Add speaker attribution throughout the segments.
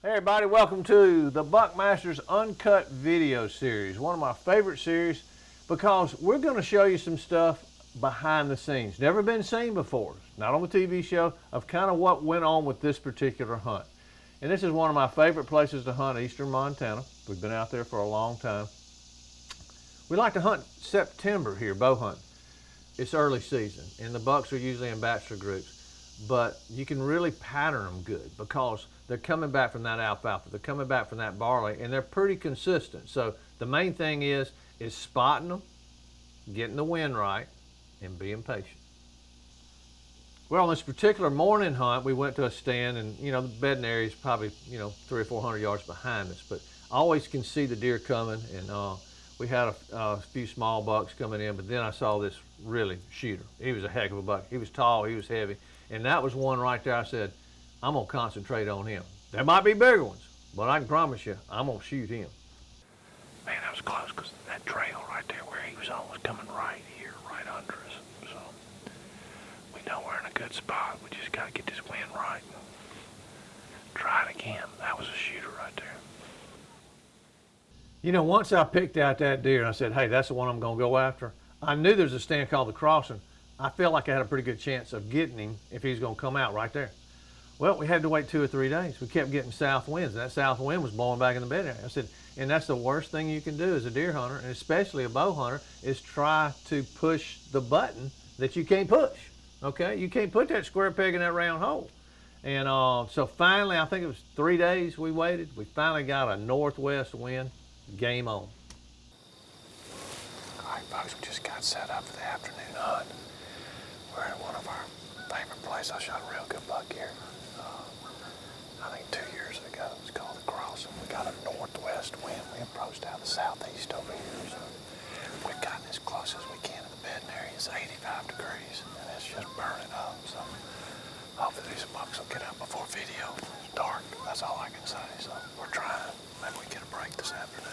Speaker 1: Hey everybody, welcome to the Buckmasters Uncut video series. One of my favorite series because we're going to show you some stuff behind the scenes. Never been seen before, not on the TV show, of kind of what went on with this particular hunt. And this is one of my favorite places to hunt, eastern Montana. We've been out there for a long time. We like to hunt September here, bow hunt. It's early season and the bucks are usually in bachelor groups, but you can really pattern them good because they're coming back from that alfalfa, they're coming back from that barley, and they're pretty consistent. So the main thing is spotting them, getting the wind right, and being patient. Well, on this particular morning hunt, we went to a stand, and the bedding area is probably 300 or 400 yards behind us, but I always can see the deer coming, and we had a few small bucks coming in, but then I saw this really shooter. He was a heck of a buck. He was tall, he was heavy, and that was one right there. I said, I'm gonna concentrate on him. There might be bigger ones, but I can promise you, I'm gonna shoot him.
Speaker 2: Man, that was close, because that trail right there where he was on was coming right here, right under us. So we know we're in a good spot. We just gotta get this wind right. Try it again. That was a shooter right there.
Speaker 1: Once I picked out that deer and I said, hey, that's the one I'm gonna go after, I knew there's a stand called the Crossing. I felt like I had a pretty good chance of getting him if he's gonna come out right there. Well, we had to wait 2 or 3 days. We kept getting south winds, and that south wind was blowing back in the bed area. I said, and that's the worst thing you can do as a deer hunter, and especially a bow hunter, is try to push the button that you can't push, okay? You can't put that square peg in that round hole. And so finally, I think it was 3 days we waited. We finally got a northwest wind. Game on.
Speaker 2: All right, folks, we just got set up for the afternoon hunt. We're at one of our favorite places. I shot a real good buck here. I think 2 years ago. It's called the Crossing. We got a northwest wind. We approached out the southeast over here. So we've gotten as close as we can to the bedding area. It's 85 degrees and it's just burning up. So hopefully these bucks will get out before video. It's dark. That's all I can say. So we're trying. Maybe we get a break this afternoon.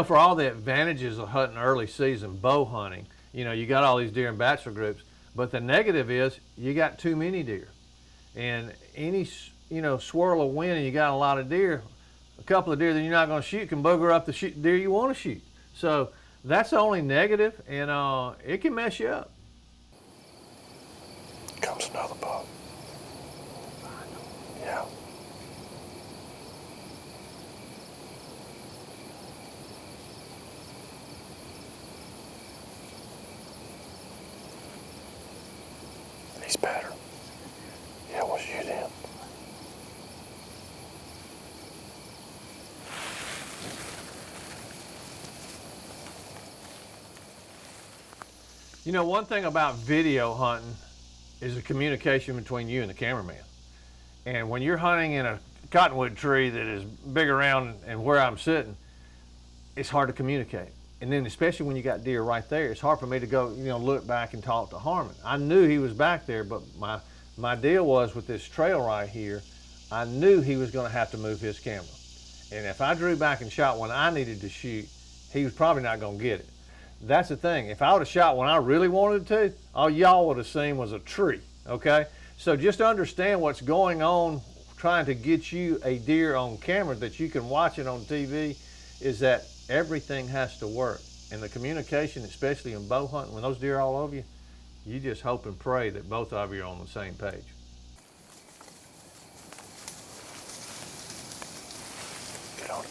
Speaker 1: For all the advantages of hunting early season bow hunting, you got all these deer in bachelor groups, but the negative is you got too many deer. And any, swirl of wind and you got a lot of deer, a couple of deer that you're not going to shoot can booger up the deer you want to shoot. So that's the only negative, and it can mess you up.
Speaker 2: Comes another buck. Yeah. He's better. Yeah, we'll shoot him.
Speaker 1: One thing about video hunting is the communication between you and the cameraman. And when you're hunting in a cottonwood tree that is big around and where I'm sitting, it's hard to communicate. And then especially when you got deer right there, it's hard for me to go, look back and talk to Harmon. I knew he was back there, but my deal was with this trail right here, I knew he was gonna have to move his camera. And if I drew back and shot when I needed to shoot, he was probably not gonna get it. That's the thing. If I would have shot when I really wanted to, all y'all would have seen was a tree, okay? So just understand what's going on trying to get you a deer on camera that you can watch it on TV, is that everything has to work. And the communication, especially in bow hunting, when those deer are all over you, you just hope and pray that both of you are on the same page.
Speaker 2: Get on him.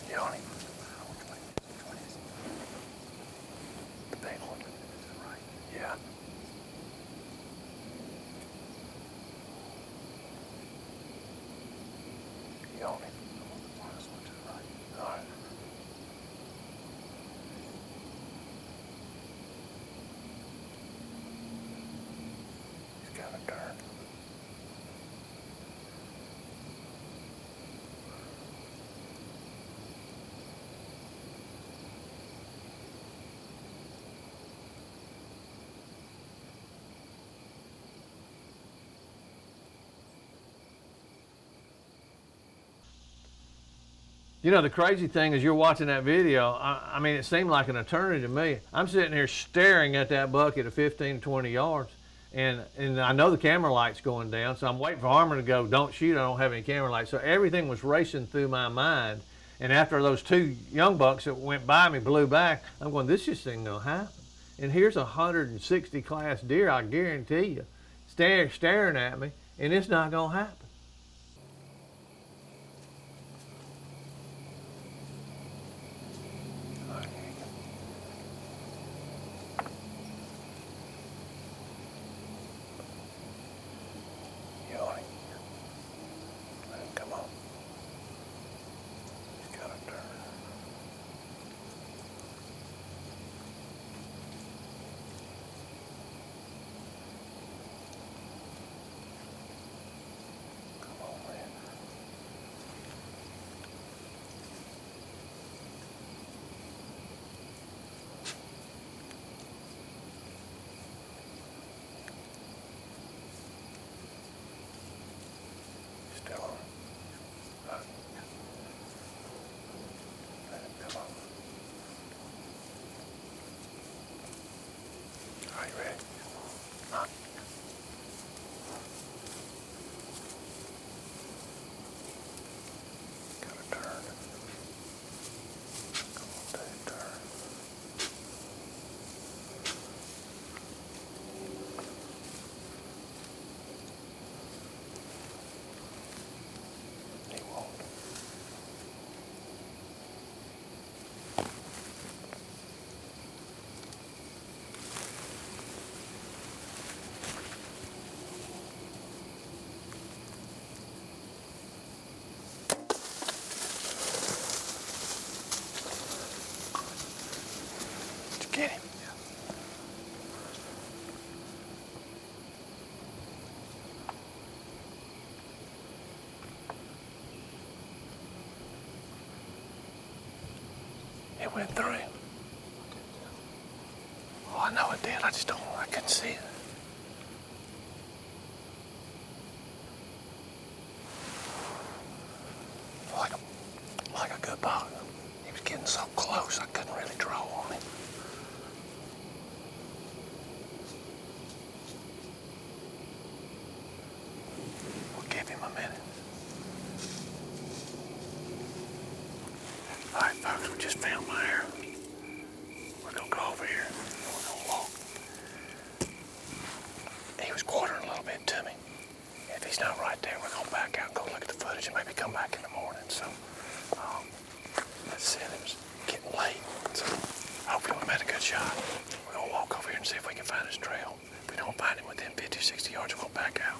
Speaker 2: Get on him. The big one. Yeah. Get on him. All right. He's got a turn.
Speaker 1: The crazy thing is you're watching that video, I mean, it seemed like an eternity to me. I'm sitting here staring at that buck at a 15, 20 yards, And I know the camera light's going down, so I'm waiting for Harmon to go, don't shoot, I don't have any camera lights. So everything was racing through my mind. And after those two young bucks that went by me blew back, I'm going, this just ain't gonna happen. And here's a 160 class deer, I guarantee you, staring at me, and it's not gonna happen.
Speaker 2: You on him? Let him come on. He's got to turn. Come on, man. Still on. Let him come on. Are you ready? Huh? Gotta turn. Come on, Dave, turn. He won't. Did you get him? It went through him. Oh, I know it did. I just don't. I couldn't see it. Like a good buck. He was getting so close, I couldn't really draw on him. We'll give him a minute. All right, folks, we just found my arrow. We're gonna go over here. We're gonna walk. He was quartering a little bit to me. If he's not right there, we're gonna back out and go look at the footage and maybe come back in the morning. So, as I said, it was getting late. So, hopefully we made a good shot. We're gonna walk over here and see if we can find his trail. If we don't find him within 50, 60 yards, we'll back out.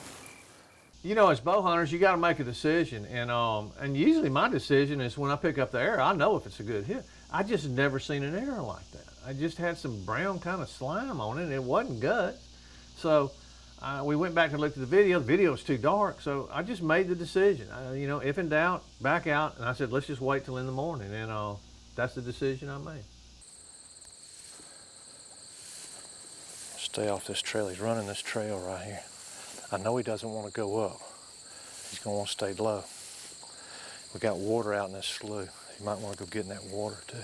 Speaker 1: You know, as bow hunters, you got to make a decision, and usually my decision is when I pick up the arrow, I know if it's a good hit. I just never seen an arrow like that. I just had some brown kind of slime on it, and it wasn't gut. So we went back to look at the video. The video was too dark, so I just made the decision. You know, if in doubt, back out. And I said, let's just wait till in the morning, and that's the decision I made.
Speaker 2: Stay off this trail. He's running this trail right here. I know he doesn't want to go up. He's going to want to stay low. We got water out in this slough. He might want to go get in that water too.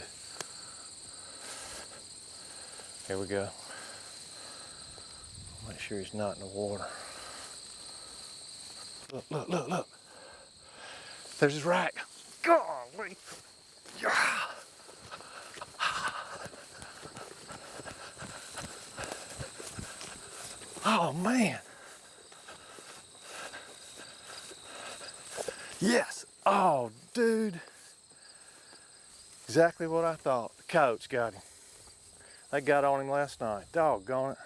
Speaker 2: Here we go. Make sure he's not in the water. Look, look, look, look. There's his rack. Golly. Yeah. Oh, man. Yes. Oh, dude. Exactly what I thought. The Coyotes got him. They got on him last night. Doggone it.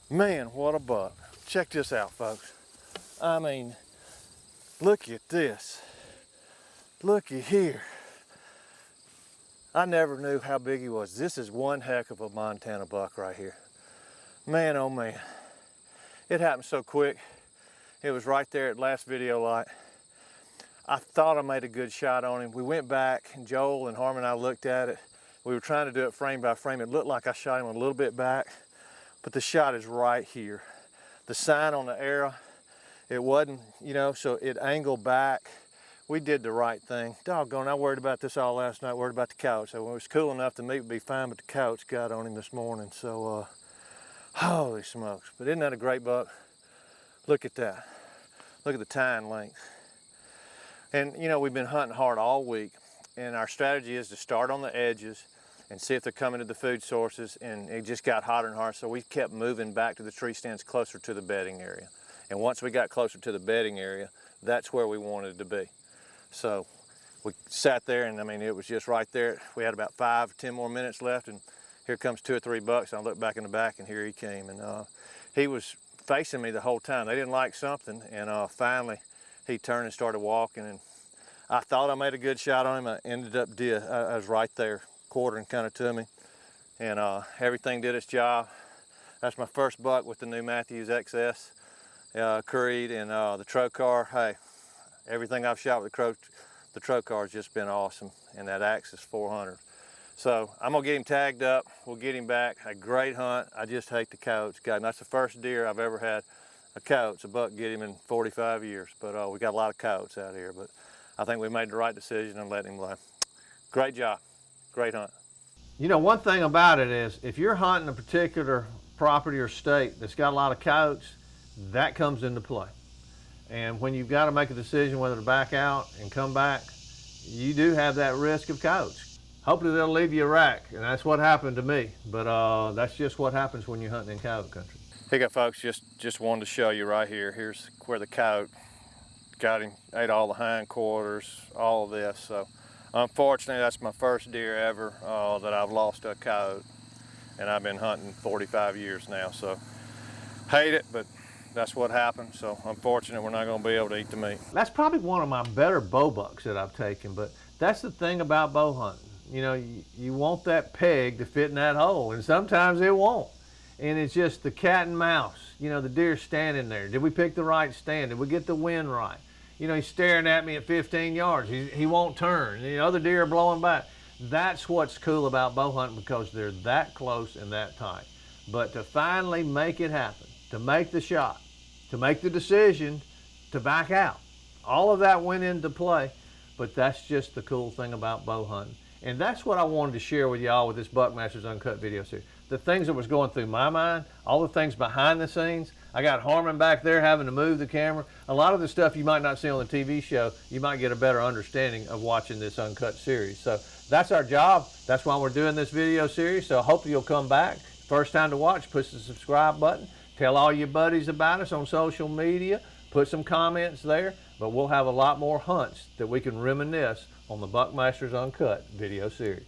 Speaker 2: Man, what a buck. Check this out, folks. I mean, look at this. Looky here. I never knew how big he was. This is one heck of a Montana buck right here. Man, oh man. It happened so quick. It was right there at last video light. I thought I made a good shot on him. We went back, and Joel and Harmon and I looked at it. We were trying to do it frame by frame. It looked like I shot him a little bit back, but the shot is right here. The sign on the arrow, it wasn't, you know, so it angled back. We did the right thing. Doggone, I worried about this all last night, worried about the Coyotes. So when it was cool enough, the meat would be fine, but the Coyotes got on him this morning. So Holy smokes, but isn't that a great buck? Look at that. Look at the tine length. And you know, we've been hunting hard all week, and our strategy is to start on the edges and see if they're coming to the food sources, and it just got hotter and hotter, so we kept moving back to the tree stands closer to the bedding area. And once we got closer to the bedding area, that's where we wanted to be. So we sat there, and I mean, it was just right there. We had about 5-10 more minutes left, and here comes 2 or 3 bucks. I looked back in the back, and here he came. And he was facing me the whole time. They didn't like something, and finally he turned and started walking, and I thought I made a good shot on him. I ended up I was right there, quartering kind of to me, and everything did its job. That's my first buck with the new Matthews XS Creed, and the Trocar. Hey, everything I've shot with the Trocar has just been awesome, and that Axis 400. So I'm gonna get him tagged up. We'll get him back. A great hunt. I just hate the coyotes. God, and that's the first deer I've ever had a coyotes, a buck get him in 45 years. But we got a lot of coyotes out here. But I think we made the right decision and let him lie. Great job. Great hunt.
Speaker 1: You know, one thing about it is if you're hunting a particular property or state that's got a lot of coyotes, that comes into play. And when you've got to make a decision whether to back out and come back, you do have that risk of coyotes. Hopefully they'll leave you a rack, and that's what happened to me. But that's just what happens when you're hunting in coyote country.
Speaker 2: Here you go, folks. Just wanted to show you right here. Here's where the coyote got him, ate all the hindquarters, all of this. So unfortunately, that's my first deer ever that I've lost to a coyote, and I've been hunting 45 years now. So hate it, but that's what happened. So unfortunate, we're not going to be able to eat the meat.
Speaker 1: That's probably one of my better bow bucks that I've taken, but that's the thing about bow hunting. You know, you want that peg to fit in that hole, and sometimes it won't. And it's just the cat and mouse. You know, the deer standing there. Did we pick the right stand? Did we get the wind right? You know, he's staring at me at 15 yards. He won't turn. The other deer are blowing back. That's what's cool about bow hunting, because they're that close and that tight. But to finally make it happen, to make the shot, to make the decision to back out, all of that went into play. But that's just the cool thing about bow hunting. And that's what I wanted to share with y'all with this Buckmasters Uncut video series. The things that was going through my mind, all the things behind the scenes. I got Harmon back there having to move the camera. A lot of the stuff you might not see on the TV show, you might get a better understanding of watching this Uncut series. So that's our job. That's why we're doing this video series. So hopefully you'll come back. First time to watch, push the subscribe button. Tell all your buddies about us on social media. Put some comments there. But we'll have a lot more hunts that we can reminisce on the Buckmasters Uncut video series.